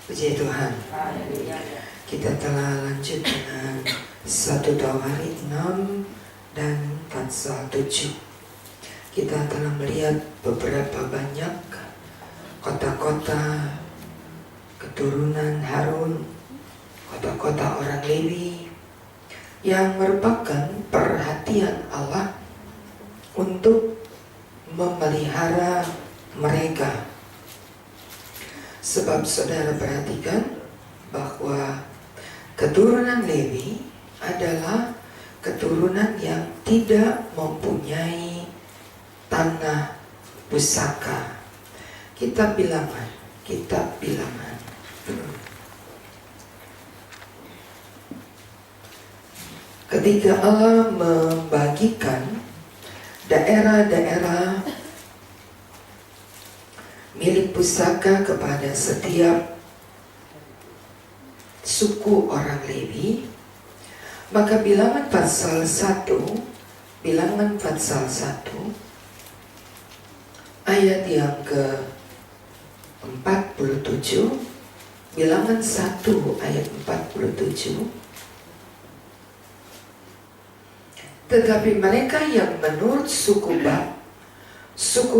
Puji Tuhan. Kita telah lanjut dengan 1 Tawari 6 dan Patsal 7. Kita telah melihat beberapa banyak kota-kota keturunan Harun, kota-kota orang Lewi yang merupakan perhatian Allah untuk memelihara mereka. Sebab saudara perhatikan bahwa keturunan Lewi adalah keturunan yang tidak mempunyai tanah pusaka. Kitab Bilangan. Ketika Allah membagikan daerah-daerah milik pusaka kepada setiap suku orang Lewi, maka Bilangan pasal 1 ayat yang ke-47, Bilangan 1 ayat 47. Tetapi mereka yang menurut suku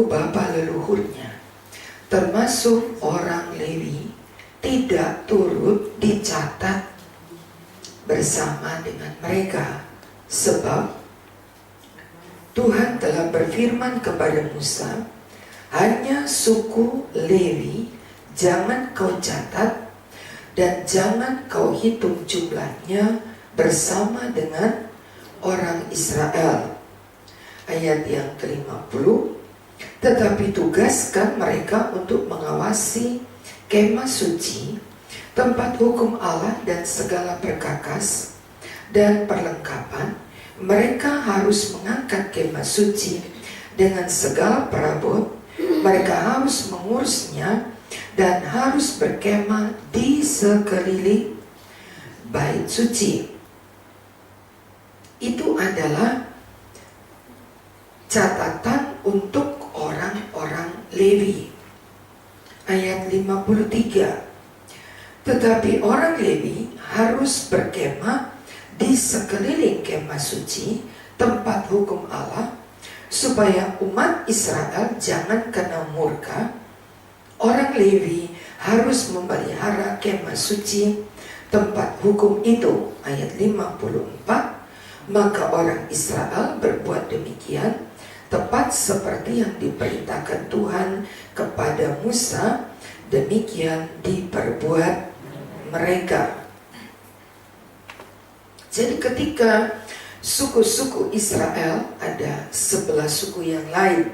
bapa leluhurnya, termasuk orang Lewi, tidak turut dicatat bersama dengan mereka. Sebab Tuhan telah berfirman kepada Musa, hanya suku Lewi jangan kau catat dan jangan kau hitung jumlahnya bersama dengan orang Israel. Ayat yang ke-50. Tetapi tugaskan mereka untuk mengawasi kemah suci, tempat hukum Allah dan segala perkakas dan perlengkapan. Mereka harus mengangkat kemah suci dengan segala perabot. Mereka harus mengurusnya dan harus berkemah di sekeliling bait suci. Itu adalah catatan untuk orang-orang Lewi. Ayat 53. Tetapi orang Lewi harus berkemah di sekeliling kemah suci, tempat hukum Allah, supaya umat Israel jangan kena murka. Orang Lewi harus memelihara kemah suci, tempat hukum itu. Ayat 54. Maka orang Israel berbuat demikian, tepat seperti yang diperintahkan Tuhan kepada Musa, demikian diperbuat mereka. Jadi ketika suku-suku Israel, ada 11 suku yang lain,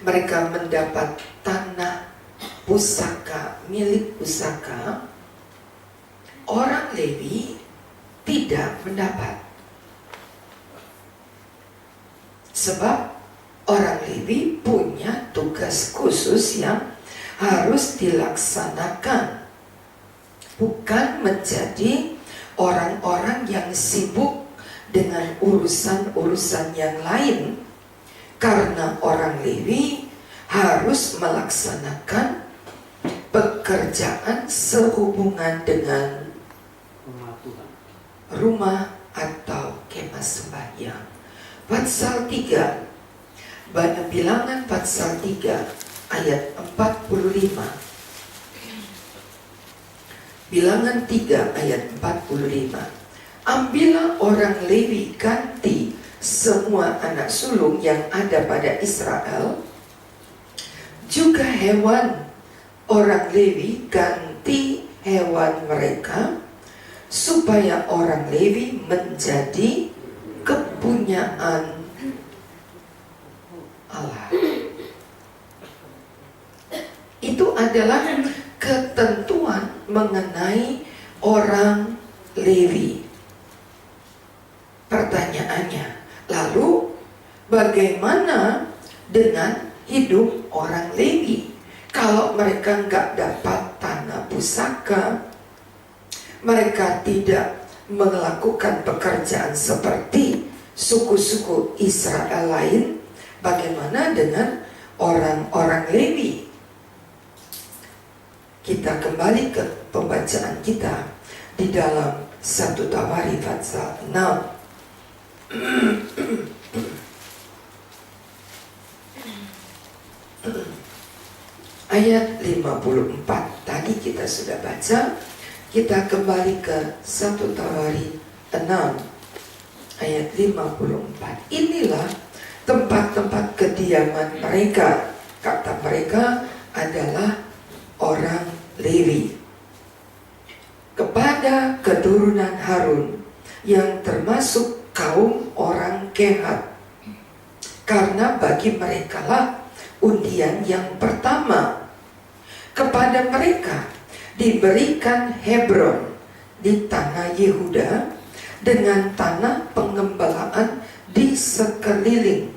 mereka mendapat tanah pusaka, milik pusaka, orang Lewi tidak mendapat. Sebab orang Lewi punya tugas khusus yang harus dilaksanakan, bukan menjadi orang-orang yang sibuk dengan urusan-urusan yang lain. Karena orang Lewi harus melaksanakan pekerjaan sehubungan dengan rumah atau kemah sembahyang. Pasal 3, Bilangan pasal 3 ayat 45. Bilangan 3 ayat 45. Ambillah orang Lewi ganti semua anak sulung yang ada pada Israel, juga hewan orang Lewi ganti hewan mereka, supaya orang Lewi menjadi kepunyaan Allah. Itu adalah ketentuan mengenai orang Lewi. Pertanyaannya, lalu bagaimana dengan hidup orang Lewi? Kalau mereka nggak dapat tanah pusaka, mereka tidak melakukan pekerjaan seperti suku-suku Israel lain, bagaimana dengan orang-orang Lewi? kita kembali ke pembacaan kita di dalam 1 Tawari pasal 6. Ayat 54 tadi kita sudah baca. Kita kembali ke 1 Tawari 6 ayat 54. Inilah tempat-tempat kediaman mereka. Kata mereka adalah orang Lewi. Kepada keturunan Harun yang termasuk kaum orang Kehat, karena bagi merekalah undian yang pertama. Kepada mereka diberikan Hebron di tanah Yehuda dengan tanah pengembalaan di sekeliling.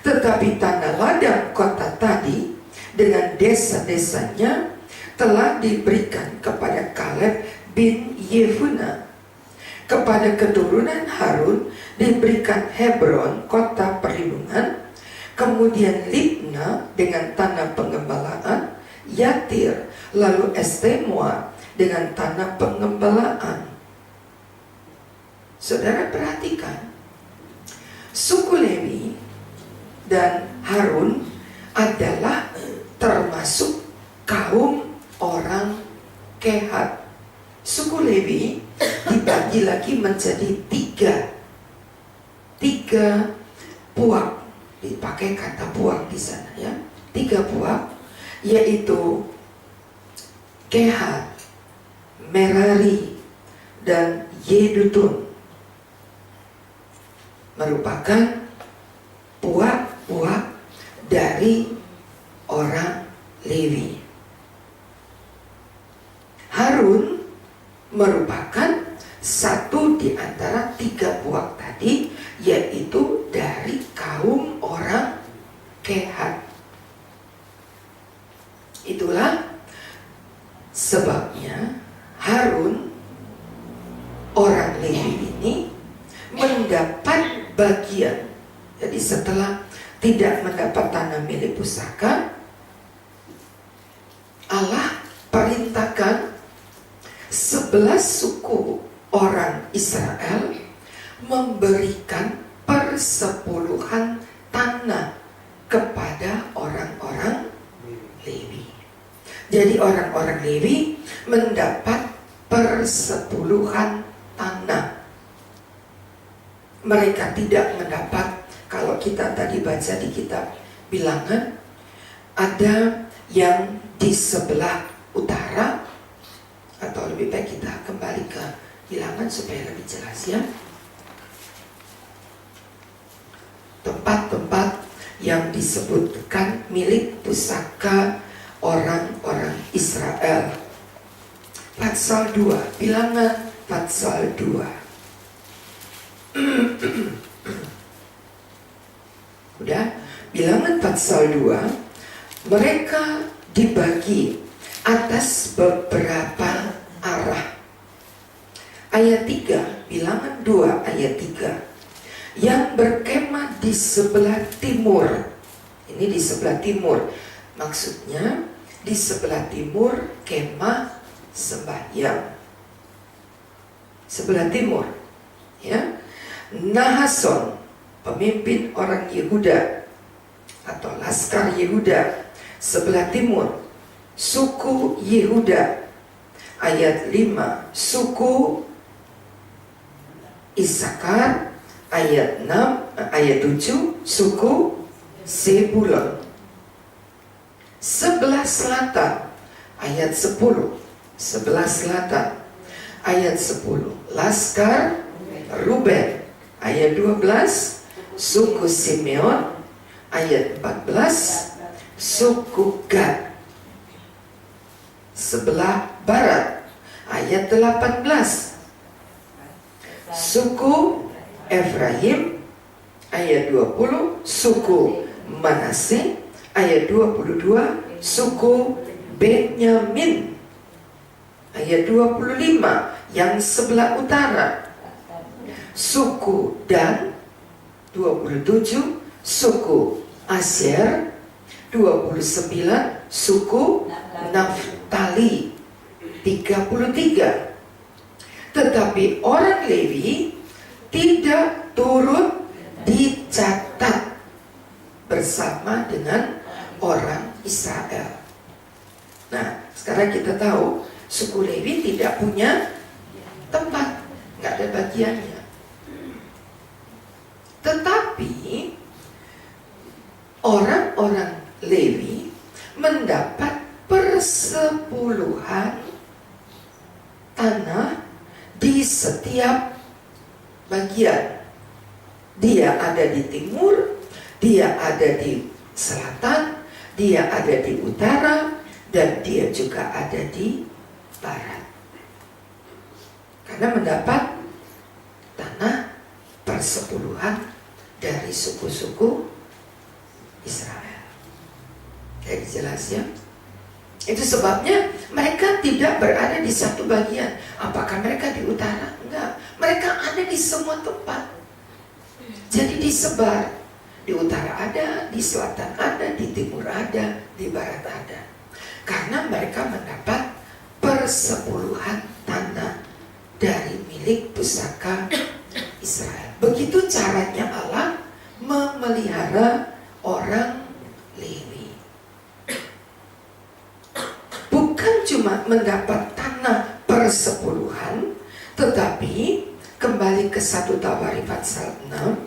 Tetapi tanah ladang kota tadi dengan desa-desanya telah diberikan kepada Kaleb bin Yefune. Kepada keturunan Harun diberikan Hebron kota perlindungan, kemudian Libna dengan tanah pengembalaan, Yatir, lalu Estemoa dengan tanah pengembalaan. Saudara perhatikan, suku Lewi dan Harun adalah termasuk kaum orang Kehat. Suku Lewi dibagi lagi menjadi tiga puak. Dipakai kata puak di sana ya. 3 puak, yaitu Kehat, Merari, dan Yedutun, merupakan puak-puak dari orang Lewi. Harun merupakan satu di antara 3 puak tadi, yaitu dari kaum orang Kehat. Itulah sebabnya Harun, orang Lewi ini, mendapat bagian. Jadi setelah tidak mendapat tanah milik pusaka, Allah perintahkan 11 suku orang Israel memberikan persepuluhan tanah kepada orang-orang Lewi. Jadi orang-orang Lewi mendapat persepuluhan tanah. Mereka tidak mendapat, kalau kita tadi baca di kitab Bilangan, ada yang di sebelah utara, atau lebih baik kita kembali ke Bilangan supaya lebih jelas ya. Tempat-tempat yang disebutkan milik pusaka orang-orang Israel. Pasal 2, Bilangan pasal 2. Udah, Bilangan pasal 2, mereka dibagi atas beberapa arah. Ayat 3, Bilangan 2 ayat 3. Yang berkemah di sebelah timur. Ini di sebelah timur. Maksudnya di sebelah timur kemah sembahyang. Sebelah timur, ya. Nahason, pemimpin orang Yehuda atau Laskar Yehuda, sebelah timur. Suku Yehuda. Ayat 5, suku Isakar. Ayat 6, ayat 7, suku Zebulon. Sebelah selatan, ayat 10. Sebelah selatan, ayat 10, Laskar Ruben. Ayat 12, suku Simeon. Ayat 14, suku Gad. Sebelah barat, ayat 18, suku Efraim. Ayat 20, suku Manase. Ayat 22, suku Benyamin. Ayat 25, yang sebelah utara, suku Dan. 27, suku Asyer. 29, suku tali 33. Tetapi orang Lewi tidak turut dicatat bersama dengan orang Israel. Nah, sekarang kita tahu suku Lewi tidak punya tempat, nggak ada bagiannya. Tetapi orang-orang Lewi mendapat persepuluhan tanah di setiap bagian. Dia ada di timur, dia ada di selatan, dia ada di utara, dan dia juga ada di barat. Karena mendapat tanah persepuluhan dari suku-suku Israel. Jadi jelas ya. Itu sebabnya mereka tidak berada di satu bagian. Apakah mereka di utara? Enggak. Mereka ada di semua tempat. Jadi disebar. Di utara ada, di selatan ada, di timur ada, di barat ada. Karena mereka mendapat persepuluhan tanah dari milik pusaka Israel. Begitu caranya Allah memelihara orang Lewi. Bukan cuma mendapat tanah persepuluhan, tetapi kembali ke 1 Tawarikh pasal 6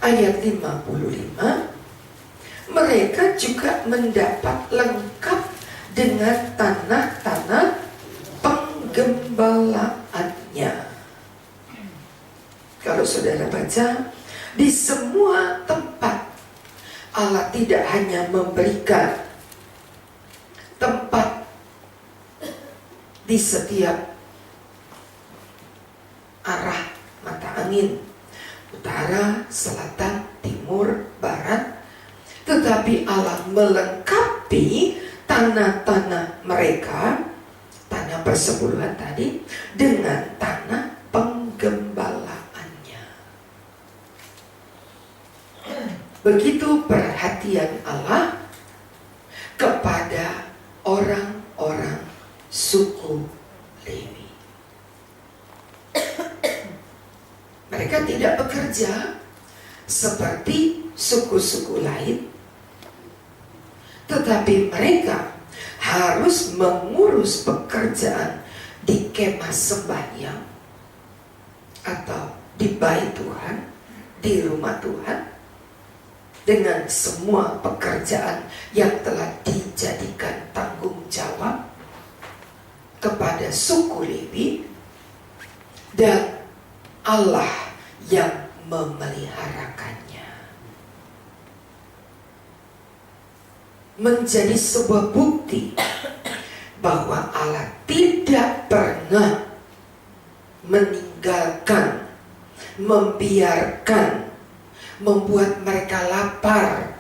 ayat 55, mereka juga mendapat lengkap dengan tanah-tanah penggembalaannya. Kalau saudara baca, di semua tempat Allah tidak hanya memberikan tempat di setiap arah mata angin, utara, selatan, timur, barat, tetapi Allah melengkapi tanah-tanah mereka, tanah persepuluhan tadi, dengan tanah penggembalaannya. Begitu perhatian Allah kepada orang-orang suku Lewi. Mereka tidak bekerja seperti suku-suku lain, tetapi mereka harus mengurus pekerjaan di kemah sembahyang atau di bait Tuhan, di rumah Tuhan, dengan semua pekerjaan yang telah dijadikan tanggung jawab kepada suku Lewi, dan Allah yang memeliharakannya. Menjadi sebuah bukti bahwa Allah tidak pernah meninggalkan, membiarkan, membuat mereka lapar,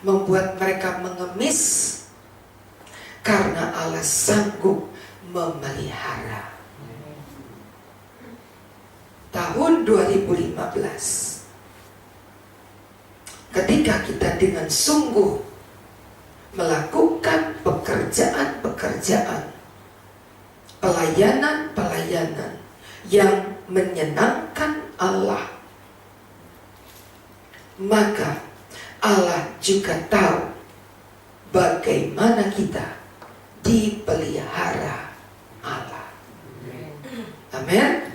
membuat mereka mengemis, karena Allah sanggup memelihara. Tahun 2015, ketika kita dengan sungguh melakukan pekerjaan-pekerjaan, pelayanan-pelayanan yang menyenangkan Allah, maka Allah juga tahu bagaimana kita dipelihara Allah. Amin.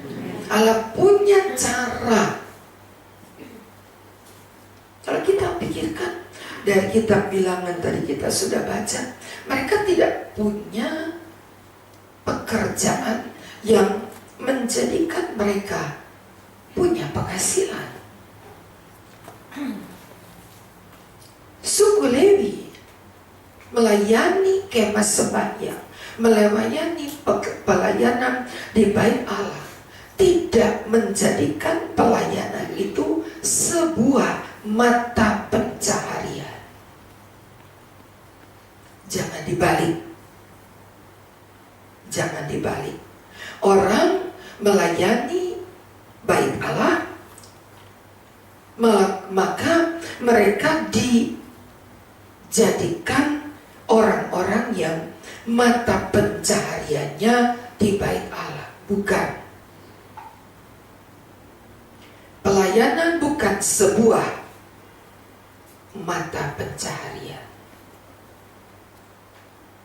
Allah punya cara. Kalau kita pikirkan dari kitab Bilangan tadi kita sudah baca, mereka tidak punya pekerjaan yang menjadikan mereka punya penghasilan. Suku Lewi melayani kemah sembahyang, melayani pelayanan di bait Allah, tidak menjadikan pelayanan itu sebuah mata pencaharian. Jangan dibalik. Jangan dibalik. Orang melayani bait Allah, maka mereka dijadikan orang-orang orang yang mata pencahariannya di bait Allah. Bukan. Pelayanan bukan sebuah mata pencaharian,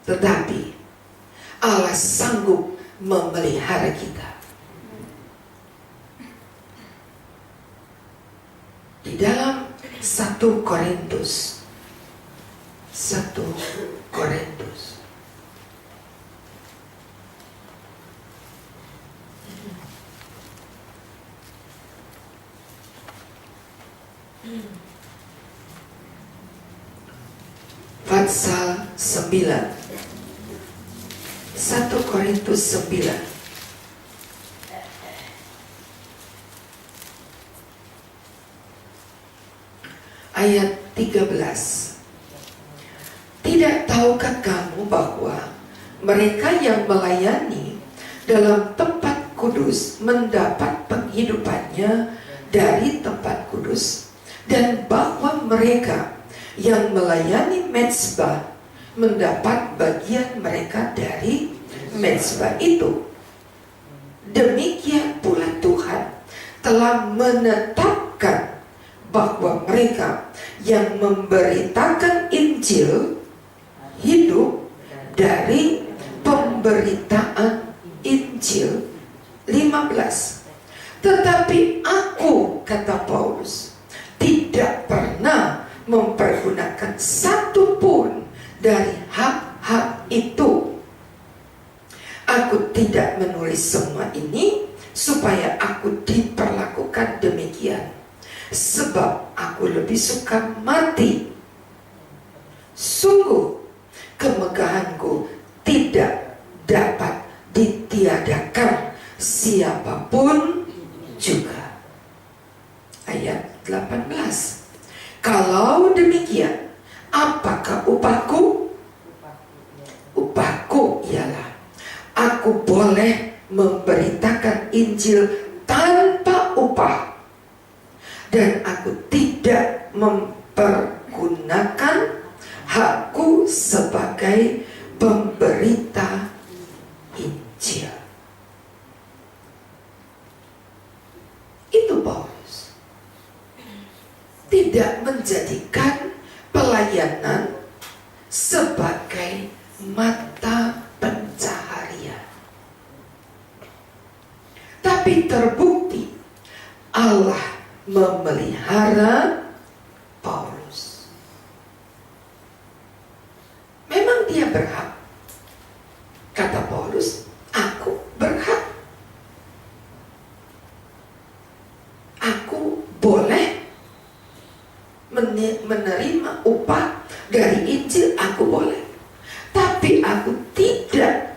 tetapi Allah sanggup memelihara kita. Di dalam 1 Korintus pasal 9. 1 Korintus 9 ayat 13. Tidak tahukah kamu bahwa mereka yang melayani dalam tempat kudus mendapat penghidupannya dari tempat kudus, dan bahwa mereka yang melayani mezbah mendapat bagian mereka dari mezbah itu. Demikian pula Tuhan telah menetapkan bahwa mereka yang memberitakan Injil hidup dari pemberitaan Injil. 15. Tetapi aku, kata Paulus, tidak pernah mempergunakan satu pun dari hak-hak itu. Aku tidak menulis semua ini supaya aku diperlakukan demikian, sebab aku lebih suka mati. Sungguh kemegahanku tidak dapat ditiadakan siapapun juga. Ayat 18. Kalau demikian, apakah upahku? Upahku ialah aku boleh memberitakan Injil tanpa upah, dan aku tidak mempergunakan hakku sebagai pemberita Injil. Itu Paulus. Tidak menjadikan pelayanan sebagai mata pencaharian, tapi terbukti Allah memelihara Paulus. Memang dia berhak. Kata Paulus, aku berhak. Aku boleh menerima upah dari Injil, aku boleh. Tapi aku tidak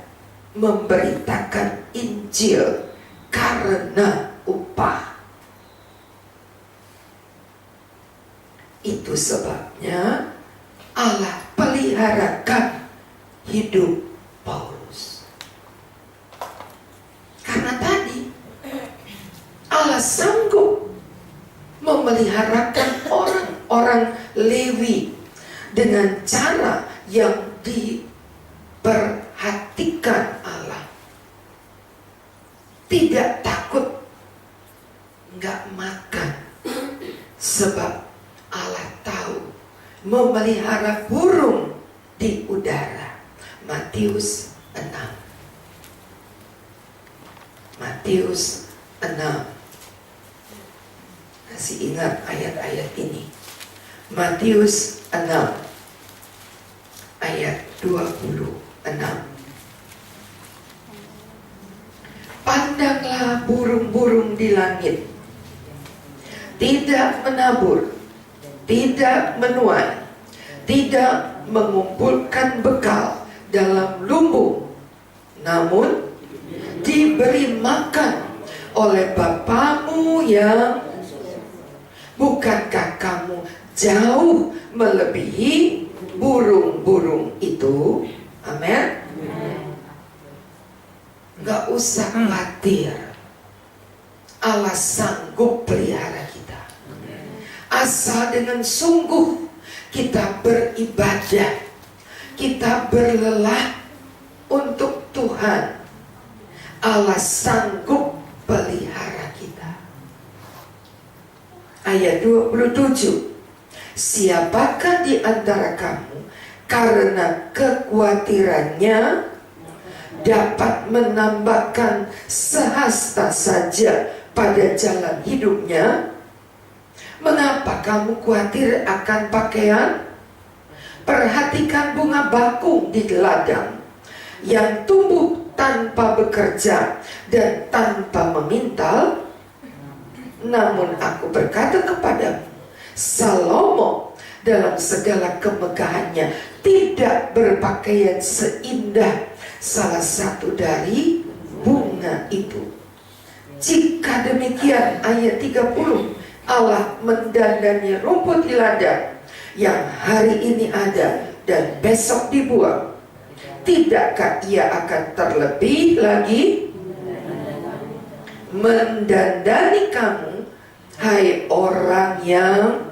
memberitakan Injil karena upah. Itu sebabnya Allah peliharakan hidup Paulus. Karena tadi Allah sanggup memeliharakan orang-orang Lewi dengan cara yang diperhatikan Allah. Tidak takut nggak makan, sebab Allah tahu memelihara burung di udara. Matius 6. Matius 6. Kasih ingat ayat-ayat ini. Matius 6 ayat 26. Pandanglah burung-burung di langit, tidak menabur, tidak menuai, tidak mengumpulkan bekal dalam lumbung, namun diberi makan oleh Bapamu yang... Bukankah kamu jauh melebihi burung-burung itu? Amin. Gak usah khawatir, Allah sanggup pelihara kita. Asal dengan sungguh kita beribadah, kita berlelah untuk Tuhan, Allah sanggup pelihara kita. Ayat 27, siapakah di antara kamu karena kekhawatirannya dapat menambahkan sehasta saja pada jalan hidupnya? Mengapa kamu khawatir akan pakaian? Perhatikan bunga bakung di ladang yang tumbuh tanpa bekerja dan tanpa memintal. Namun aku berkata kepadamu, Salomo dalam segala kemegahannya tidak berpakaian seindah salah satu dari bunga itu. Jika demikian, ayat 30, Allah mendandani rumput di ladang yang hari ini ada dan besok dibuang. Tidakkah ia akan terlebih lagi mendandani kamu, hai orang yang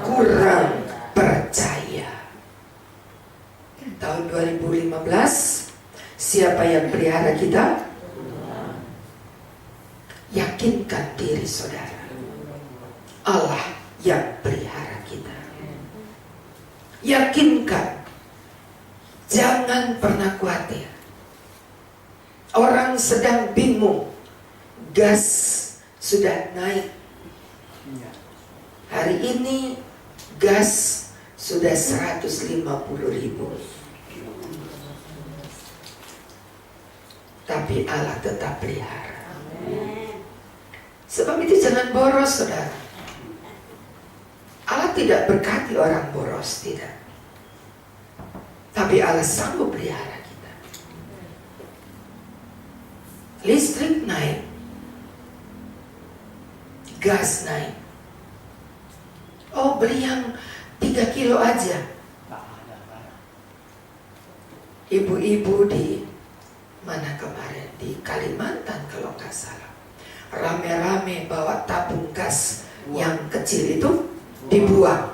kurang percaya? Tahun 2015, siapa yang pelihara kita? Yakinkan diri saudara, Allah yang pelihara kita. Yakinkan, jangan pernah khawatir. Orang sedang bingung, gas sudah naik. Hari ini gas sudah 150.000. Tapi Allah tetap pelihara. Sebab itu jangan boros, saudara. Allah tidak berkati orang boros, tidak. Tapi Allah sanggup pelihara kita. Listrik naik, gas naik. Oh, beli yang 3 kilo aja. Ibu-ibu di mana kemarin, di Kalimantan kalau nggak salah, rame-rame bawa tabung gas yang kecil itu dibuang.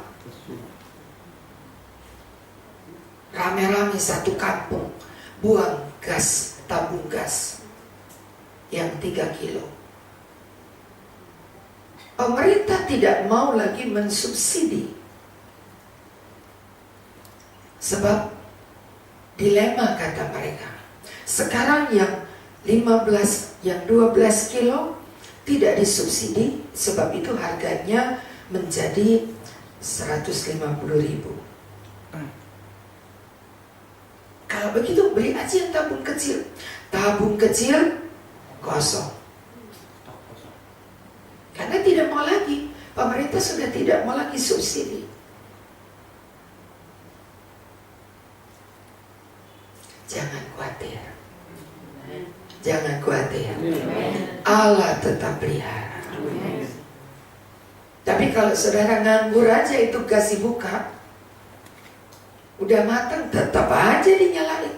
Rame-rame satu kampung buang gas, tabung gas yang 3 kilo. Pemerintah tidak mau lagi mensubsidi, sebab dilema kata mereka. Sekarang yang 15, yang 12 kilo tidak disubsidi, sebab itu harganya menjadi 150.000. Kalau begitu beli aja yang tabung kecil. Tabung kecil kosong. Karena tidak mau lagi, pemerintah sudah tidak mau lagi subsidi. Jangan khawatir. Jangan khawatir. Allah tetap pelihara. Tapi kalau saudara nganggur aja, itu gas dibuka, udah matang tetap aja dinyalain.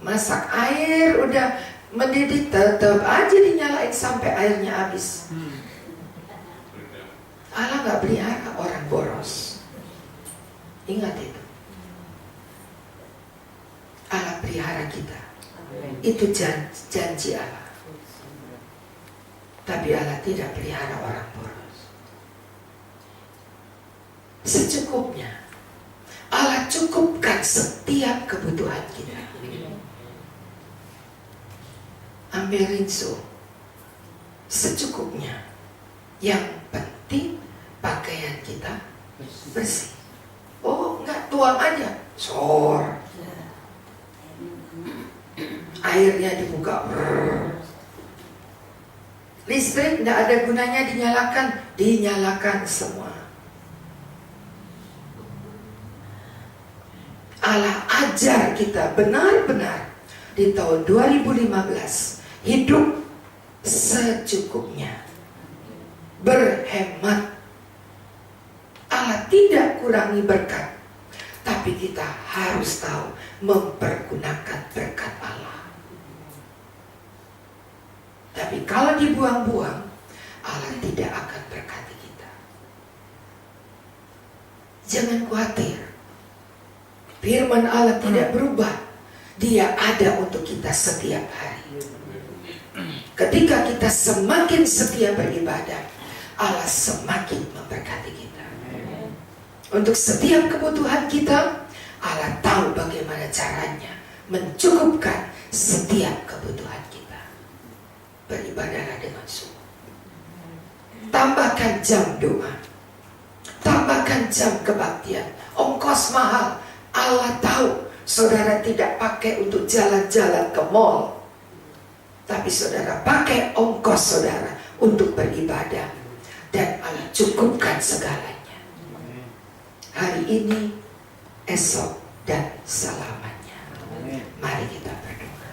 Masak air udah mendidih tetap aja dinyalain sampai airnya habis. Allah gak pelihara orang boros. Ingat itu. Allah pelihara kita. Itu janji Allah. Tapi Allah tidak pelihara orang boros. Secukupnya. Allah cukupkan setiap kebutuhan kita. Ambil rinso secukupnya. Yang penting pakaian kita bersih. Oh, enggak, tuang aja, sor. Airnya dibuka. Listrik enggak ada gunanya dinyalakan semua. Allah ajar kita benar-benar di tahun 2015 hidup secukupnya, berhemat. Allah tidak kurangi berkat, tapi kita harus tahu mempergunakan berkat Allah. Tapi kalau dibuang-buang, Allah tidak akan berkati kita. Jangan khawatir. Firman Allah tidak berubah. Dia ada untuk kita setiap hari. Ketika kita semakin setia beribadah, Allah semakin memberkati kita. Untuk setiap kebutuhan kita, Allah tahu bagaimana caranya mencukupkan setiap kebutuhan kita. Beribadahlah dengan sungguh. Tambahkan jam doa, tambahkan jam kebaktian. Ongkos mahal, Allah tahu. Saudara tidak pakai untuk jalan-jalan ke mall, tapi saudara pakai ongkos saudara untuk beribadah, dan Allah cukupkan segalanya. Hari ini, esok, dan selamanya. Mari kita berdoa.